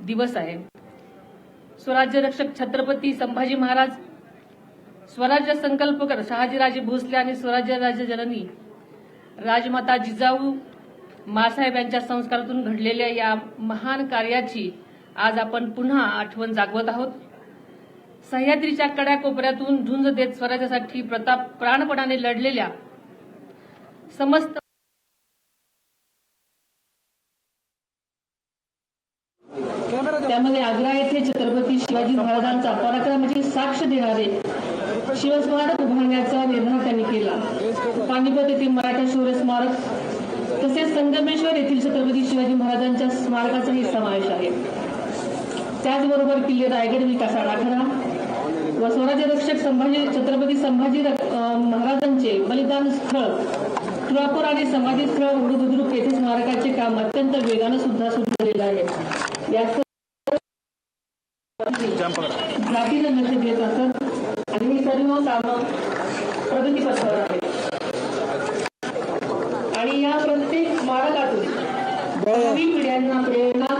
दिवस आहे। स्वराज्य रक्षक छत्रपती संभाजी महाराज, स्वराज्य संकल्पकर शहाजीराजे भोसले आणि स्वराज्य राज्य जननी राजमाता जिजाऊ माँसाहेब यांच्या संस्कारातून घडलेल्या या महान कार्याची आज आपण पुन्हा आठवण जागवत आहोत। सह्याद्रीच्या कड्याकोपऱ्यातून झुंज देत स्वराज्यासाठी प्राणपणाने लढलेल्या समस्त त्यामध्ये आग्रा येथे छत्रपती शिवाजी महाराजांचा पराक्रमाची साक्ष देणारे शिवस्मारक उभारण्याचा निर्धार त्यांनी केला। पानिपत येथील मराठा शौर्य स्मारक तसेच संगमेश्वर येथील छत्रपती शिवाजी महाराजांच्या स्मारकाचाही समावेश आहे। त्याचबरोबर किल्ले रायगड विकासात आखाडा व स्वराज्य रक्षक छत्रपती संभाजी महाराजांचे बलिदान स्थळ तुळापूर आणि समाधी स्थळ उर्दू बुद्रुक येथे स्मारकाचे काम अत्यंत वेगाने सुद्धा सुरू झालेले आहे। या जातीला लक्ष देत असत आणि ही सर्व कामं प्रगतीपथावर आहेत आणि या प्रत्येक स्मारकातून भावी पिढ्यांना प्रेरणा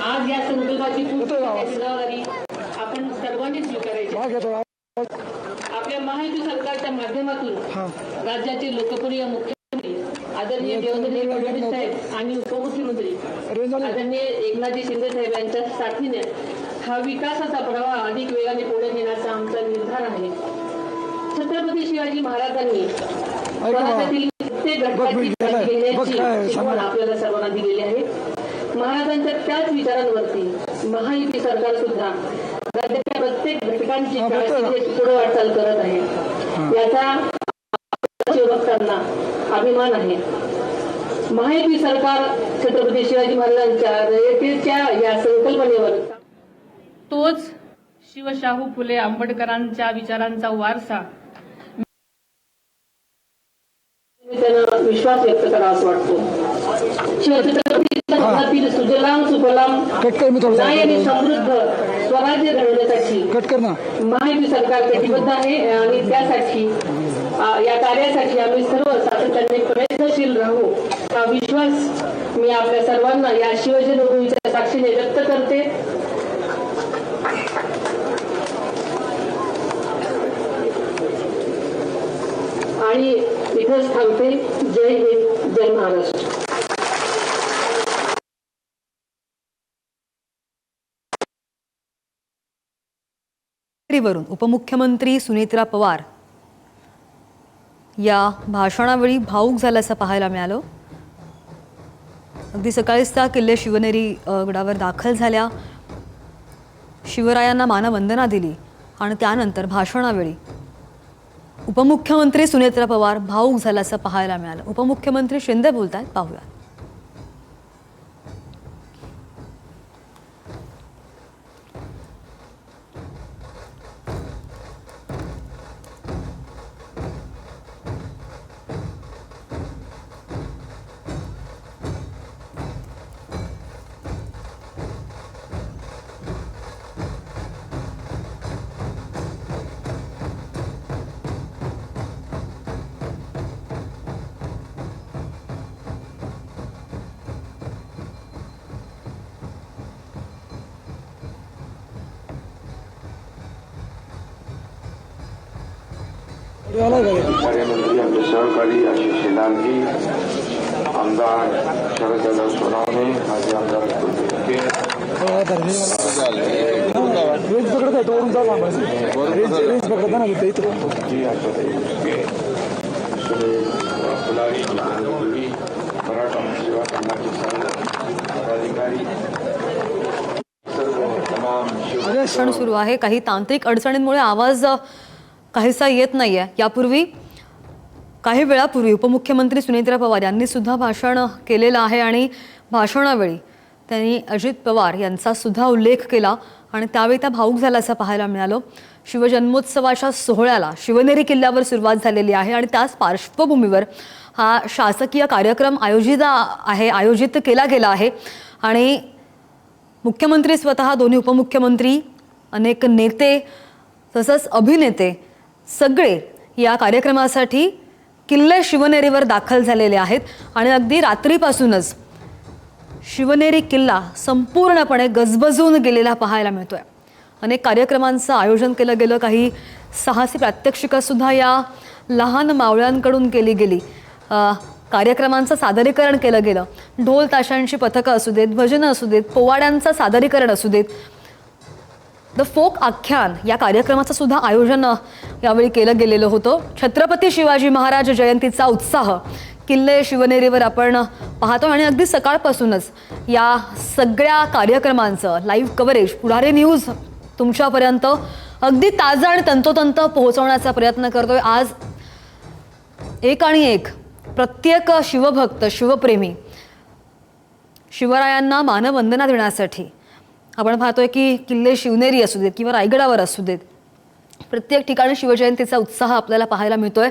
आज या संकल्पाची जबाबदारी आपण सर्वांनी स्वीकारायची। आपल्या महायुती सरकारच्या माध्यमातून राज्याचे लोकप्रिय मुख्यमंत्री आदरणीय देवेंद्र फडणवीस साहेब आणि उपमुख्यमंत्री आदरणीय एकनाथजी शिंदे साहेब यांच्या साथीने हा विकासाचा प्रवाह अधिक वेगाने पुढे नेण्याचा आमचा निर्धार आहे। छत्रपती शिवाजी महाराजांनी स्वराज्यातील प्रत्येक घटकाची काळजी घेण्याची शिकवण आपल्याला सर्वांना दिलेली आहे। महाराजांच्या त्याच विचारांवरती महायुती सरकार सुद्धा राज्याच्या प्रत्येक घटकांची काळजी घेत पुढे वाटचाल करत आहे। याचा बघताना अभिमान आहे। महायुती सरकार छत्रपती शिवाजी महाराजांच्या रयतेच्या या संकल्पनेवर तोच शिवशाहू फुले आंबेडकरांच्या विचारांचा वारसा विश्वास व्यक्त करावा असं वाटतो। शिवछत्रपती सुजलाम सुफलाम आणि समृद्ध स्वराज्य घडवण्यासाठी महायुती सरकार कटिबद्ध आहे आणि त्यासाठी या कार्यासाठी आम्ही सर्व सातत्याने प्रयत्नशील राहू हा विश्वास मी आपल्या सर्वांना या शिवजन्मभूमीच्या साक्षीने व्यक्त करते। आणि इथंच थांबते। जय हिंद, जय महाराष्ट्र। वरून उपमुख्यमंत्री सुनेत्रा पवार या भाषणावेळी भावूक झाल्याचं पाहायला मिळालं। अगदी सकाळीच त्या किल्ले शिवनेरी गडावर दाखल झाल्या, शिवरायांना मानवंदना दिली आणि त्यानंतर भाषणावेळी उपमुख्यमंत्री सुनेत्रा पवार भावूक झाल्याचं पाहायला मिळालं। उपमुख्यमंत्री शिंदे बोलतायत, पाहूया। कार्यामंत्री आपले सहकारी आशिष शेलार जी, आमदार शरददादा सोनवणे, माजी आमदार मराठा सेवा संघाचे पदाधिकारी क्षण सुरू आहे। काही तांत्रिक अडचणींमुळे आवाज काहीसा येत नाहीये। यापूर्वी काही वेळापूर्वी उपमुख्यमंत्री सुनेत्रा पवार यांनी सुद्धा भाषण केलेलं आहे आणि भाषणावेळी त्यांनी अजित पवार यांचा सुद्धा उल्लेख केला आणि त्यावेळी त्या भावूक झाल्याचं पाहायला मिळालं। शिवजन्मोत्सवाच्या सोहळ्याला शिवनेरी किल्ल्यावर सुरुवात झालेली आहे आणि त्याच पार्श्वभूमीवर हा शासकीय कार्यक्रम आयोजित केला गेला आहे आणि मुख्यमंत्री स्वतः, दोन्ही उपमुख्यमंत्री, अनेक नेते तसंच अभिनेते सगळे या कार्यक्रमासाठी किल्ले शिवनेरीवर दाखल झालेले आहेत आणि अगदी रात्रीपासूनच शिवनेरी किल्ला संपूर्णपणे गजबजून गेलेला पाहायला मिळतोय. अनेक कार्यक्रमांचं आयोजन केलं गेलं, काही साहसी प्रात्यक्षिकं सुद्धा या लहान मावळ्यांकडून केली गेली. कार्यक्रमांचं सादरीकरण केलं गेलं. ढोल ताशांची पथकं असू देत, भजनं असू देत, पोवाड्यांचं सादरीकरण असू देत, द फोक आख्यान या कार्यक्रमाचं सुद्धा आयोजन यावेळी केलं गेलेलं होतं. छत्रपती शिवाजी महाराज जयंतीचा उत्साह किल्ले शिवनेरीवर आपण पाहतो आणि अगदी सकाळपासूनच या सगळ्या कार्यक्रमांचं लाईव्ह कव्हरेज पुढारी न्यूज तुमच्यापर्यंत अगदी ताजा आणि तंतोतंत पोहोचवण्याचा प्रयत्न करतोय. आज एक आणि एक प्रत्येक शिवभक्त, शिवप्रेमी शिवरायांना मानवंदना देण्यासाठी आपण पाहतोय की किल्ले शिवनेरी असू देत किंवा रायगडावर असू देत, प्रत्येक ठिकाणी शिवजयंतीचा उत्साह आपल्याला पाहायला मिळतोय.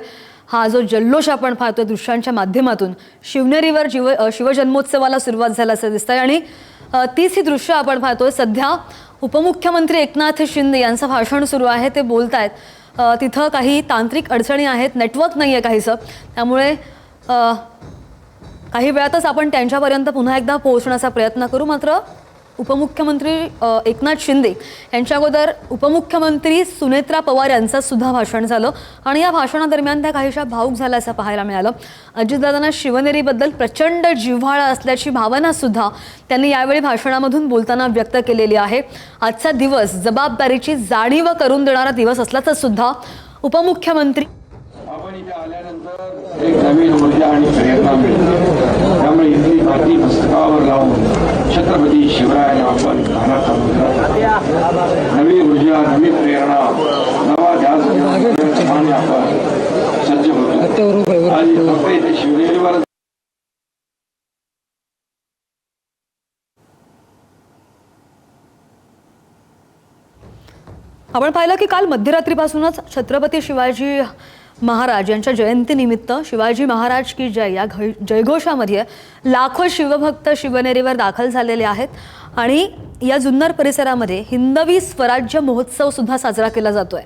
हा जो जल्लोष आपण पाहतोय दृश्यांच्या माध्यमातून, शिवनेरीवर शिवजन्मोत्सवाला सुरुवात झाल्याचं दिसतंय आणि तीच ही दृश्य आपण पाहतोय. सध्या उपमुख्यमंत्री एकनाथ शिंदे यांचं भाषण सुरू आहे, ते बोलतायत. तिथं काही तांत्रिक अडचणी आहेत, नेटवर्क नाही आहे काहीसं, त्यामुळे काही वेळातच आपण त्यांच्यापर्यंत पुन्हा एकदा पोहोचण्याचा प्रयत्न करू. मात्र उपमुख्यमंत्री एकनाथ शिंदे यांच्या अगोदर उपमुख्यमंत्री सुनेत्रा पवार यांचं सुद्धा भाषण झालं आणि या भाषणादरम्यान त्या काहीशा भावूक झाल्याचं पाहायला मिळालं. अजितदादांना शिवनेरीबद्दल प्रचंड जिव्हाळा असल्याची भावना सुद्धा त्यांनी यावेळी भाषणामधून बोलताना व्यक्त केलेली आहे. आजचा दिवस जबाबदारीची जाणीव करून देणारा दिवस असल्याचं सुद्धा उपमुख्यमंत्री आपण इथे आल्यानंतर एक नवीन ऊर्जा आणि प्रेरणा मिळते. त्यामुळे इथली माती मस्तकावर लावून छत्रपती शिवरायांना आपण मानाचा मुजरा, नवी ऊर्जा, नवी प्रेरणा, नवा ध्यास आणि आपण सज्ज होतो. आज फक्त इथे शिवनेरीवर आपण पाहिलं की काल मध्यरात्रीपासूनच छत्रपती शिवाजी महाराज यांच्या जयंतीनिमित्त शिवाजी महाराज की जय या जयघोषामध्ये लाखो शिवभक्त शिवनेरीवर दाखल झालेले आहेत आणि या जुन्नर परिसरामध्ये हिंदवी स्वराज्य महोत्सव सुद्धा साजरा केला जातोय.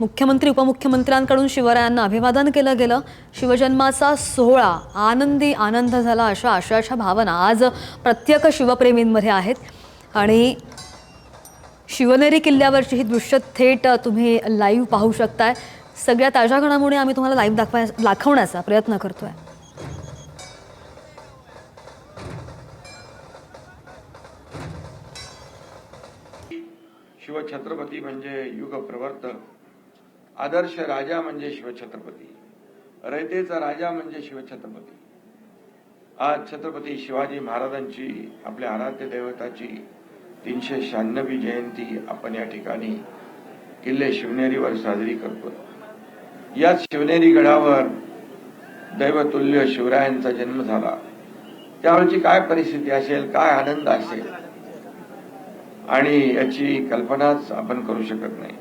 मुख्यमंत्री उपमुख्यमंत्र्यांकडून शिवरायांना अभिवादन केलं गेलं. शिवजन्माचा सोहळा आनंदी आनंद झाला, अशा आशयाच्या भावना आज प्रत्येक शिवप्रेमींमध्ये आहेत आणि शिवनेरी किल्ल्यावरची ही दृश्य थेट तुम्ही लाईव्ह पाहू शकताय. सगळ्या ताज्या घडामोडी आम्ही तुम्हाला लाईव्ह दाखवण्याचा प्रयत्न करतोय. शिवछत्रपती म्हणजे युग प्रवर्तक, आदर्श राजा म्हणजे शिवछत्रपती, रयतेचा राजा म्हणजे शिवछत्रपती. आज छत्रपती शिवाजी महाराजांची, आपल्या आराध्य दैवताची 396वी जयंती आपण या ठिकाणी किल्ले शिवनेरीवर साजरी करतो. याच शिवनेरी गडावर दैवतुल्य शिवरायांचा जन्म झाला. त्यावेळची काय परिस्थिती असेल, काय आनंद असेल, आणि याची कल्पनाच आपण करू शकत नाही.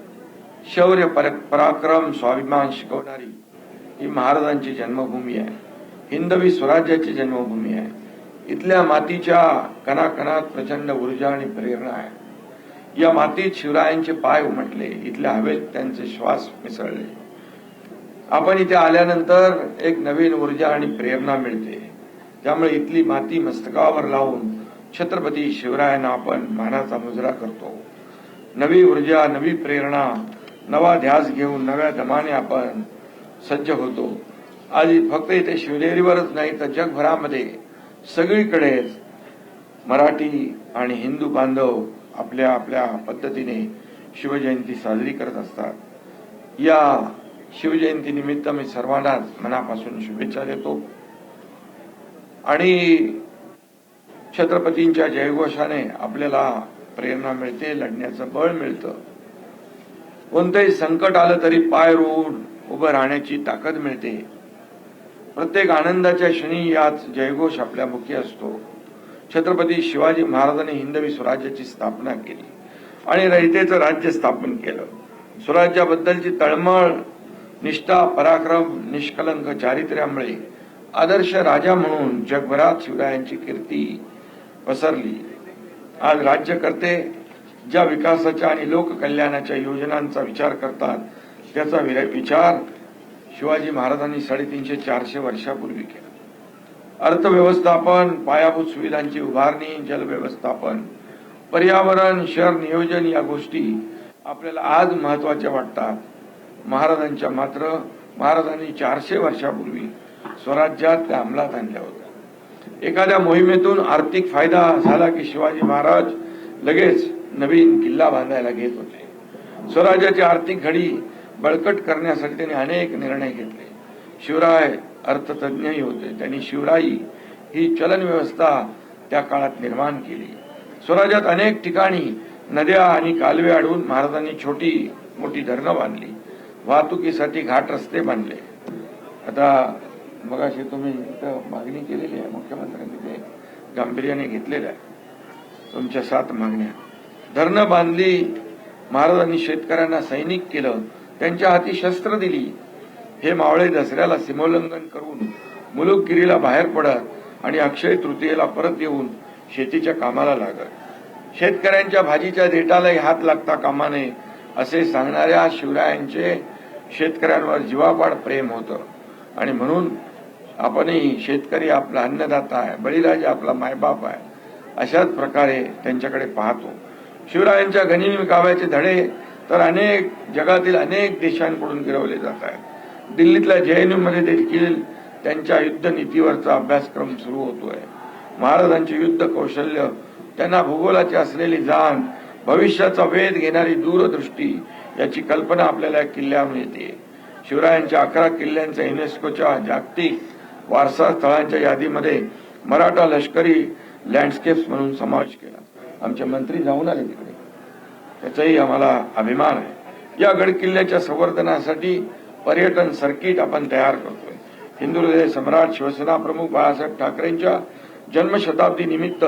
शौर्य, पराक्रम, स्वाभिमान शिकवणारी ही महाराजांची जन्मभूमी आहे, हिंदवी स्वराज्याची जन्मभूमी आहे. इथल्या मातीच्या कणाकणात प्रचंड ऊर्जा आणि प्रेरणा आहे. या मातीत शिवरायांचे पाय उमटले, इथल्या हवेत त्यांचे श्वास मिसळले. आपण इथे आल्यानंतर एक नवीन ऊर्जा आणि प्रेरणा मिळते. त्यामुळे इथली माती मस्तकावर लावून छत्रपती शिवरायांना आपण मानाचा मुजरा करतो. नवी ऊर्जा, नवी प्रेरणा, नवा ध्यास घेऊन नव्या दमाने आपण सज्ज होतो. आज फक्त इथे शिवनेरीवरच नाही तर जगभरामध्ये सगळीकडेच मराठी आणि हिंदू बांधव आपल्या आपल्या पद्धतीने शिवजयंती साजरी करत असतात. या शिवजयंती निमित्त मी सर्वांना मनापासून शुभेच्छा देतो आणि छत्रपतींच्या जयघोषाने आपल्याला प्रेरणा मिळते, लढण्याचं बळ मिळतं. कोणतंही संकट आलं तरी पाय रोवून उभं राहण्याची ताकद मिळते. प्रत्येक आनंदाच्या क्षणी याच जयघोष आपल्या मुखी असतो. छत्रपती शिवाजी महाराजांनी हिंदवी स्वराज्याची स्थापना केली आणि रयतेचं राज्य स्थापन केलं. स्वराज्याबद्दलची तळमळ, निष्ठा, पराक्रम, निष्कलंक चारित्र्यामुळे आदर्श राजा म्हणून जगभरात शिवरायांची कीर्ती पसरली. आज राज्यकर्ते ज्या विकासाच्या आणि लोककल्याणाच्या योजनांचा विचार करतात त्याचा विचार शिवाजी महाराजांनी 350-400 वर्षापूर्वी केला. अर्थव्यवस्थापन, पायाभूत सुविधांची उभारणी, जल व्यवस्थापन, पर्यावरण, शहर नियोजन या गोष्टी आपल्याला आज महत्वाच्या वाटतात. महाराजांनी 400 वर्षापूर्वी स्वराज्यात त्या अंमलात आणल्या होत्या. एखाद्या मोहिमेतून आर्थिक फायदा झाला की शिवाजी महाराज लगेच नवीन किल्ला बांधायला घेत होते. स्वराज्याची आर्थिक घडी बळकट करण्यासाठी त्यांनी अनेक निर्णय घेतले. शिवराय अर्थतज्ञही होते. त्यांनी शिवराई ही चलन व्यवस्था त्या काळात निर्माण केली. स्वराज्यात अनेक ठिकाणी नद्या आणि कालवे अडवून महाराजांनी छोटी मोठी धरणं बांधली. वाहतुकीसाठी घाट रस्ते बांधले. आता मगाशी तुम्ही इथं मागणी केलेली आहे, मुख्यमंत्र्यांनी ते गांभीर्याने घेतलेलं आहे. तुमच्या 7 मागण्या. धरणं बांधली, महाराजांनी शेतकऱ्यांना सैनिक केलं, त्यांच्या हाती शस्त्र दिली. हे मावळे दसऱ्याला सीमोल्लंघन करून मुलुकगिरीला बाहेर पडत आणि अक्षय तृतीयेला परत येऊन शेतीच्या कामाला लागत. शेतकऱ्यांच्या भाजीच्या देठालाही हात लागता कामा नये असे सांगणाऱ्या शिवरायांचे शेतकऱ्यांवर जीवापाड प्रेम होतं. आणि म्हणून आपणही शेतकरी आपला अन्नदाता आहे, बळीराजा आपला मायबाप आहे, अशाच प्रकारे त्यांच्याकडे पाहतो. शिवरायांच्या गनिमी काव्याचे धडे तर जगातील अनेक देशांकडून गिरवले जात आहेत. दिल्लीतल्या JNU मध्ये देखील त्यांच्या युद्ध नीतीवरचा अभ्यासक्रम सुरू होतोय. महाराजांचे युद्ध कौशल्य, त्यांना भूगोलाची असलेली जाण, भविष्याचा वेध घेणारी दूरदृष्टी याची कल्पना आपल्याला किल्ल्यावरून येते. शिवरायांच्या 11 किल्ल्यांचा युनेस्कोच्या जागतिक वारसा स्थळांच्या यादीमध्ये मराठा लष्करी लँडस्केप्स म्हणून समावेश केला. आमचे मंत्री जाऊन आले तिकडे, त्याचाही आम्हाला अभिमान आहे. या गड किल्ल्याच्या संवर्धनासाठी पर्यटन सर्किट आपण तयार करतोय. हिंदू हृदय सम्राट शिवसेना प्रमुख बाळासाहेब ठाकरेंच्या जन्मशताब्दी निमित्त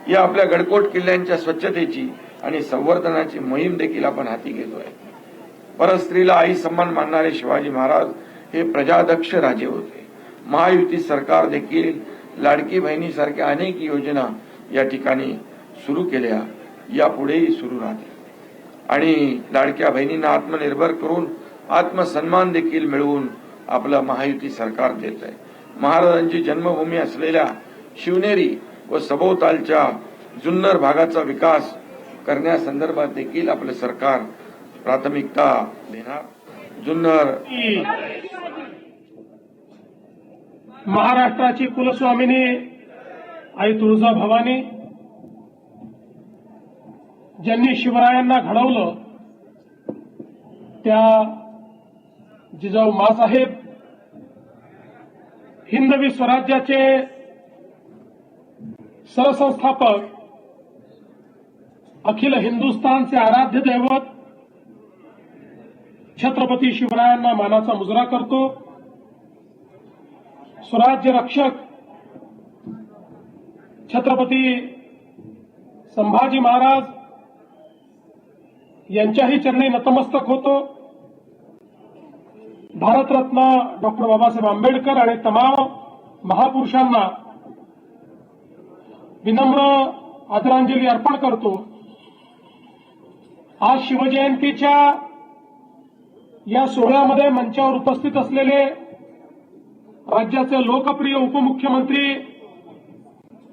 या आपल्या गडकोट किल्ल्यांच्या स्वच्छतेची आणि संवर्धनाची मोहीम देखील आपण हाती घेतोय. परस्त्रीला आई सन्मान मानणारे शिवाजी महाराज हे प्रजादक्ष राजे होते. महायुती सरकार देखील लाडकी बहिणीसारख्या अनेक योजना या ठिकाणी सुरू केल्या, यापुढेही सुरू राहतील. आणि लाडक्या बहिणींना आत्मनिर्भर करून आत्मसन्मान देखील मिळवून आपलं महायुती सरकार देत आहे. महाराजांची जन्मभूमी असलेल्या शिवनेरी व सभोवतालच्या जुन्नर भागाचा विकास करण्यासंदर्भात देखील आपलं सरकार प्राथमिकता देणार. जुन्नर महाराष्ट्राची कुलस्वामिनी आई तुळजाभवानी, ज्यांनी शिवरायांना घडवलं त्या जिजाऊ माँसाहेब, हिंदवी स्वराज्याचे सरसंस्थापक, अखिल हिंदुस्थानचे आराध्य दैवत छत्रपती शिवरायांना मानाचा मुजरा करतो. स्वराज्य रक्षक छत्रपती संभाजी महाराज यांच्याही चरणी नतमस्तक होतो. भारतरत्न डॉक्टर बाबासाहेब आंबेडकर आणि तमाम महापुरुषांना विनम्र आदरांजली अर्पण करतो. आज शिवजयंतीच्या या सोहळ्यामध्ये मंचावर उपस्थित असलेले राज्याचे लोकप्रिय उपमुख्यमंत्री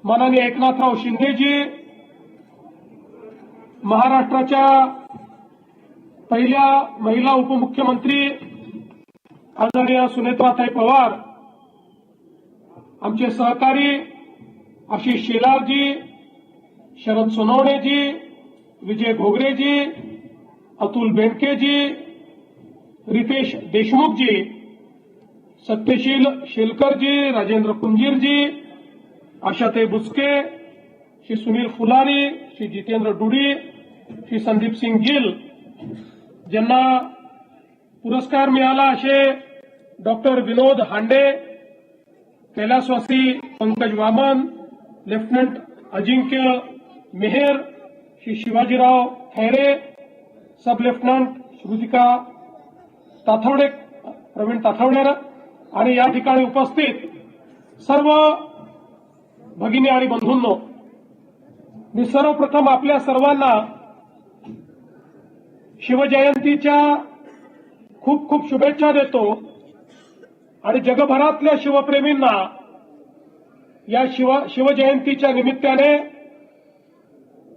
माननीय एकनाथराव शिंदेजी, महाराष्ट्राच्या पहिल्या महिला उपमुख्यमंत्री आदरणीय सुनेत्राताई पवार, आमचे सहकारी आशिष शेलारजी, शरद सोनवणेजी, विजय घोगरेजी, अतुल बेनकेजी, रितेश देशमुखजी, सत्यशील शेलकरजी, राजेंद्र कुंजीरजी, आशाताई बुचके, श्री सुनील फुलारी, श्री जितेंद्र डुडी, श्री संदीप सिंग गिल, ज्यांना पुरस्कार मिळाला असे डॉक्टर विनोद हांडे, कैलासवासी पंकज वामन, लेफ्टनंट अजिंक्य मेहर, श्री शिवाजीराव खैरे, सब लेफ्टनंट श्रुतिका ताथवडे, प्रवीण ताथवडेर आणि या ठिकाणी उपस्थित सर्व भगिनी आणि बंधूंनो, मी सर्वप्रथम आपल्या सर्वांना शिवजयंतीच्या खूप खूप शुभेच्छा देतो आणि जगभरातल्या शिवप्रेमींना या शिवजयंतीच्या निमित्ताने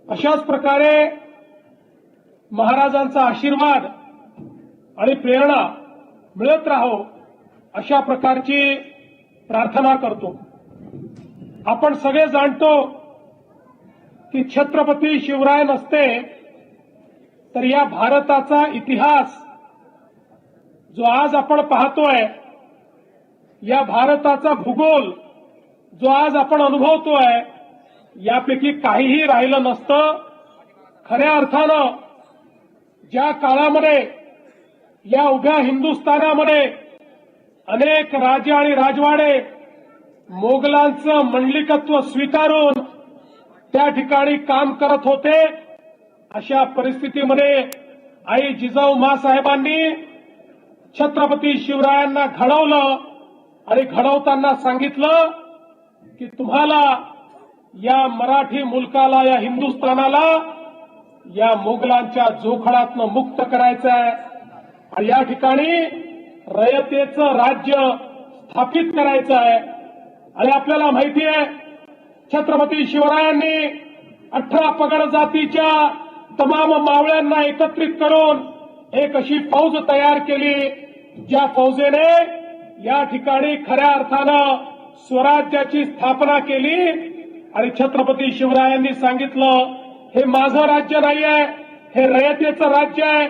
अशाच प्रकारे महाराजांचा आशीर्वाद आणि प्रेरणा मिळत राहो अशा प्रकारची प्रार्थना करतो। आपण सगळे जाणतो की छत्रपती शिवराय नसते तर या भारताचा इतिहास जो आज आपण पाहतोय, या भारताचा भूगोल जो आज आपण अनुभवतोय, यापैकी काहीही राहिलं नसतं। खऱ्या अर्थानं ज्या काळामध्ये या उभ्या हिंदुस्थानामध्ये अनेक राजे आणि राजवाडे मोगलांचं मंडलिकत्व स्वीकारून त्या ठिकाणी काम करत होते, अशा परिस्थितीमध्ये आई जिजाऊ माँसाहेबांनी छत्रपती शिवरायांना घडवलं आणि घडवताना सांगितलं की तुम्हाला या मराठी मुलकाला, या हिंदुस्थानाला या मोगलांच्या जोखडातनं मुक्त करायचं आहे आणि या ठिकाणी रयतेचं राज्य स्थापित करायचं आहे। आणि आपल्याला माहिती आहे छत्रपती शिवरायांनी 18 पगड जातीच्या तमाम मावळ्यांना एकत्रित करून एक अशी फौज तयार केली, ज्या फौजेने या ठिकाणी खऱ्या अर्थानं स्वराज्याची स्थापना केली। आणि छत्रपती शिवरायांनी सांगितलं, हे माझं राज्य नाही आहे, हे रयतेचं राज्य आहे।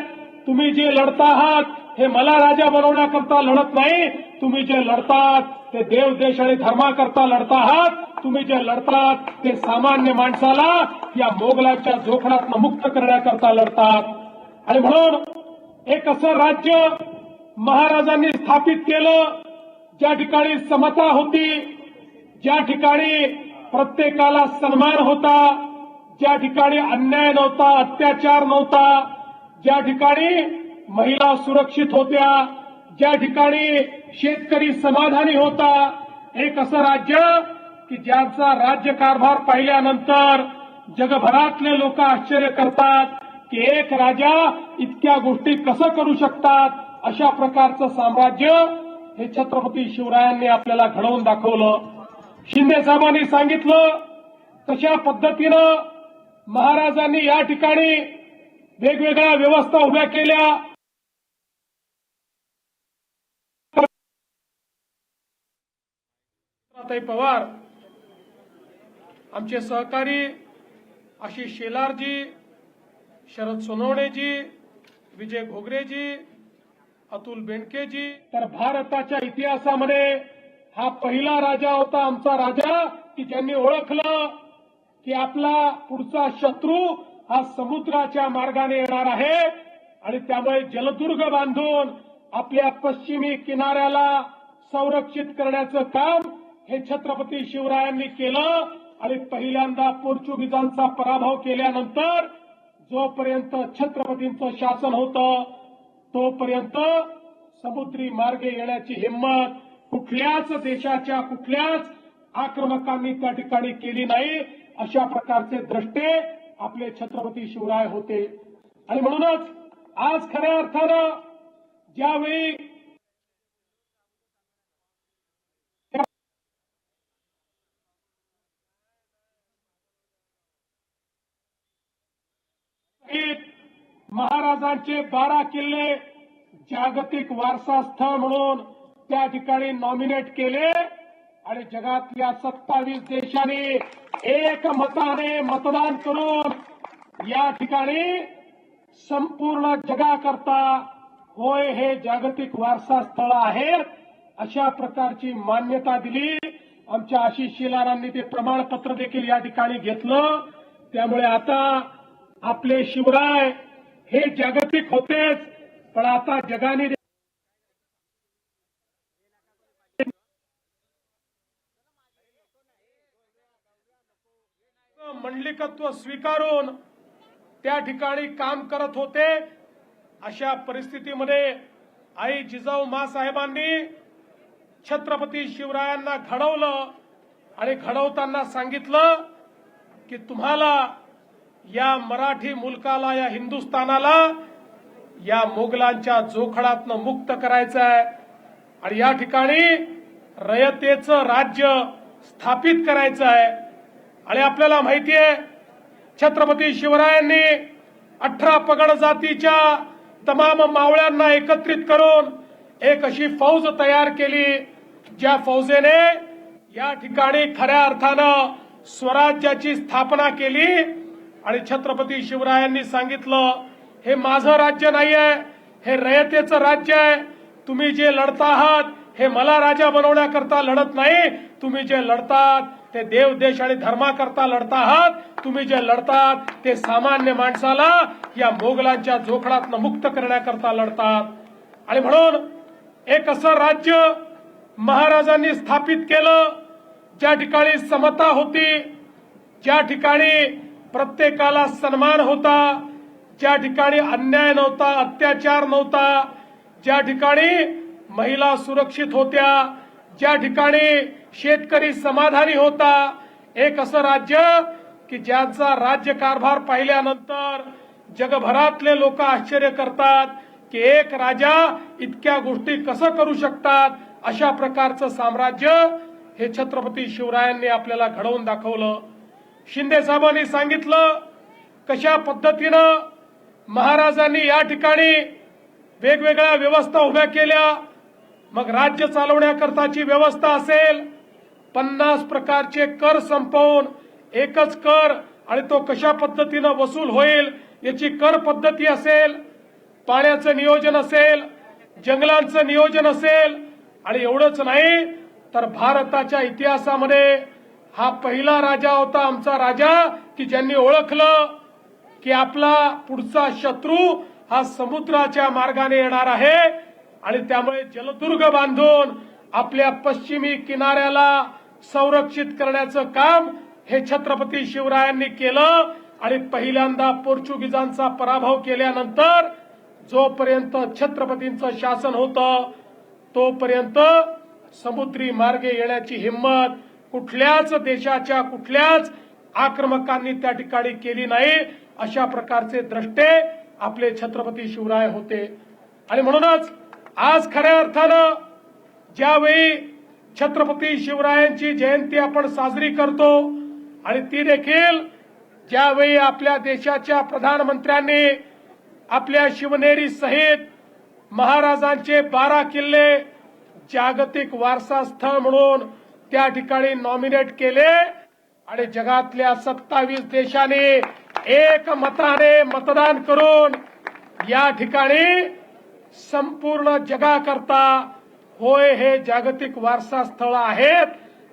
तुम्ही जे लढता आहात हे मला राजा बनवण्याकरता लढत नाही, तुम्ही जे लढतात ते देव, देश आणि धर्माकरता लढता आहात। तुम्ही जे लढतात ते सामान्य माणसाला या मोगलांच्या जोखडातनं मुक्त करण्याकरता लढतात। आणि म्हणून एक असं राज्य महाराजांनी स्थापित केलं ज्या ठिकाणी समता होती, ज्या ठिकाणी प्रत्येकाला सन्मान होता, ज्या ठिकाणी अन्याय नव्हता, अत्याचार नव्हता, ज्या ठिकाणी महिला सुरक्षित होत्या, ज्या ठिकाणी शेतकरी समाधानी होता। एक असं राज्य की ज्याचा राज्यकारभार पाहिल्यानंतर जगभरातले लोक आश्चर्य करतात की एक राजा इतक्या गोष्टी कसं करू शकतात। अशा प्रकारचं साम्राज्य हे छत्रपती शिवरायांनी आपल्याला घडवून दाखवलं। शिंदे साहेबांनी सांगितलं तशा पद्धतीनं महाराजांनी या ठिकाणी वेगवेगळ्या व्यवस्था उभ्या केल्या। पवार, आमचे सहकारी आशिष शेलारजी, शरद सोनवणेजी, विजय घोगरेजी, अतुल बेंडकेजी, तर भारताच्या इतिहासामध्ये हा पहिला राजा होता, आमचा राजा, की ज्यांनी ओळखलं की आपला पुढचा शत्रू हा समुद्राच्या मार्गाने येणार आहे आणि त्यामुळे जलदुर्ग बांधून आपल्या पश्चिमी किनाऱ्याला संरक्षित करण्याचं काम हे छत्रपती शिवरायांनी केलं। आणि पहिल्यांदा पोर्चुगीजांचा पराभव केल्यानंतर जोपर्यंत छत्रपतींचं शासन होतं तोपर्यंत समुद्री मार्गे येण्याची हिंमत कुठल्याच देशाच्या कुठल्याच आक्रमकांनी त्या ठिकाणी केली नाही। अशा प्रकारचे द्रष्टे आपले छत्रपती शिवराय होते। आणि म्हणूनच आज खऱ्या अर्थानं ज्यावेळी महाराजांचे 12 किल्ले जागतिक वारसा स्थळ म्हणून त्या ठिकाणी नॉमिनेट केले आणि जगातल्या 27 देशांनी एकमताने मतदान करून या ठिकाणी संपूर्ण जगाकरता होय हे जागतिक वारसा स्थळ आहेत अशा प्रकारची मान्यता दिली। आमच्या आशिष शेलारांनी ते प्रमाणपत्र देखील या ठिकाणी घेतलं। त्यामुळे आता आपले शिवराय हे जागतिक होतेच, पण आता जगाने मंडलिकत्व स्वीकारून त्या ठिकाणी काम करत होते। अशा परिस्थितीमध्ये आई जिजाऊ माँसाहेबांनी छत्रपती शिवरायांना घडवलं आणि घडवताना सांगितलं की तुम्हाला या मराठी मुलकाला, या हिंदुस्थानाला या मोगलांच्या जोखडातनं मुक्त करायचं आहे आणि या ठिकाणी रयतेचं राज्य स्थापित करायचं आहे. आणि आपल्याला माहिती आहे छत्रपती शिवरायांनी 18 पगड जातीच्या तमाम मावळ्यांना एकत्रित करून एक अशी फौज तयार केली, ज्या फौजेने या ठिकाणी खऱ्या अर्थानं स्वराज्याची स्थापना केली. आणि छत्रपती शिवरायांनी सांगितलं, हे माझं राज्य नाही आहे, हे रयतेचं राज्य आहे. तुम्ही जे लढता आहात हे मला राजा बनवण्याकरता लढत नाही, तुम्ही जे लढतात ते देव देश आणि धर्माकरता लढता आहात. तुम्ही जे लढतात ते सामान्य माणसाला या मोगलांच्या जोखडातनं मुक्त करण्याकरता लढतात. आणि म्हणून एक असं राज्य महाराजांनी स्थापित केलं ज्या ठिकाणी समता होती, ज्या ठिकाणी प्रत्येकाला सन्मान होता, ज्या ठिकाणी अन्याय नव्हता, अत्याचार नव्हता, ज्या ठिकाणी महिला सुरक्षित होत्या, ज्या ठिकाणी शेतकरी समाधानी होता. एक असं राज्य की ज्यांचा राज्यकारभार पाहिल्यानंतर जगभरातले लोक आश्चर्य करतात की एक राजा इतक्या गोष्टी कसं करू शकतात. अशा प्रकारचं साम्राज्य हे छत्रपती शिवरायांनी आपल्याला घडवून दाखवलं. शिंदे साहेबांनी सांगितलं कशा पद्धतीनं महाराजांनी या ठिकाणी वेगवेगळ्या व्यवस्था उभ्या केल्या. मग राज्य चालवण्याकरताची व्यवस्था असेल, 50 प्रकारचे कर संपवून एकच कर आणि तो कशा पद्धतीनं वसूल होईल याची कर पद्धती असेल, पाण्याचं नियोजन असेल, जंगलांचं नियोजन असेल. आणि एवढंच नाही तर भारताच्या इतिहासामध्ये हा पहिला राजा होता, आमचा राजा, की ज्यांनी ओळखलं की आपला पुढचा शत्रू हा समुद्राच्या मार्गाने येणार आहे. आणि त्यामुळे जलदुर्ग बांधून आपल्या पश्चिमी किनाऱ्याला संरक्षित करण्याचं काम हे छत्रपती शिवरायांनी केलं. आणि पहिल्यांदा पोर्चुगीजांचा पराभव केल्यानंतर जोपर्यंत छत्रपतींचं शासन होतं तोपर्यंत समुद्री मार्गे येण्याची हिंमत कुठल्याच देशाच्या कुठल्याच आक्रमकांनी त्या ठिकाणी केली नाही. अशा प्रकारचे द्रष्टे आपले छत्रपती शिवराय होते. आणि म्हणूनच आज खऱ्या अर्थानं ज्यावेळी छत्रपती शिवरायांची जयंती आपण साजरी करतो आणि ती देखील ज्यावेळी आपल्या देशाच्या प्रधानमंत्र्यांनी आपल्या शिवनेरी सहित महाराजांचे 12 किल्ले जागतिक वारसा स्थळ म्हणून त्या ठिकाणी नॉमिनेट केले आणि जगातल्या 27 देशांनी एक मताने मतदान करून या ठिकाणी संपूर्ण जगाकरता होय हे जागतिक वारसा स्थळ आहेत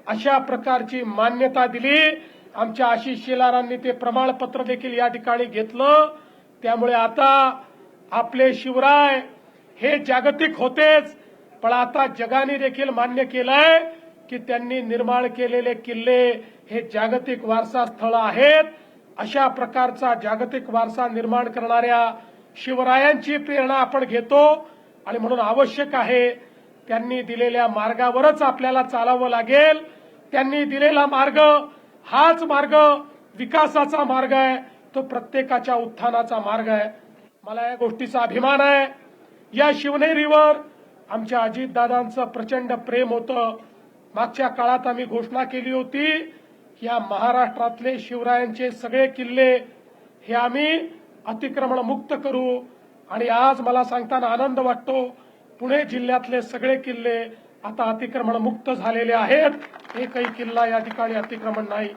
अशा प्रकारची मान्यता दिली. आमच्या आशिष शेलारांनी ते प्रमाणपत्र देखील या ठिकाणी घेतलं. त्यामुळे आता आपले शिवराय हे जागतिक होतेच, पण आता जगाने देखील मान्य केलंय की त्यांनी निर्माण केलेले किल्ले हे जागतिक वारसा स्थळ आहेत. अशा प्रकारचा जागतिक वारसा निर्माण करणाऱ्या शिवरायांची प्रेरणा आपण घेतो आणि म्हणून आवश्यक आहे त्यांनी दिलेल्या मार्गावरच आपल्याला चालावं लागेल. त्यांनी दिलेला मार्ग हाच मार्ग विकासाचा मार्ग आहे, तो प्रत्येकाच्या उत्थानाचा मार्ग आहे. मला या गोष्टीचा अभिमान आहे. या शिवनेरीवर आमच्या अजितदादांचं प्रचंड प्रेम होतं. मागच्या काळात आम्ही घोषणा केली होती या महाराष्ट्रातले शिवरायांचे सगळे किल्ले हे आम्ही अतिक्रमण मुक्त करू. आणि आज मला सांगताना आनंद वाटतो पुणे जिल्ह्यातले सगळे किल्ले आता अतिक्रमण मुक्त झालेले आहेत. एकही किल्ला या ठिकाणी अतिक्रमण नाही.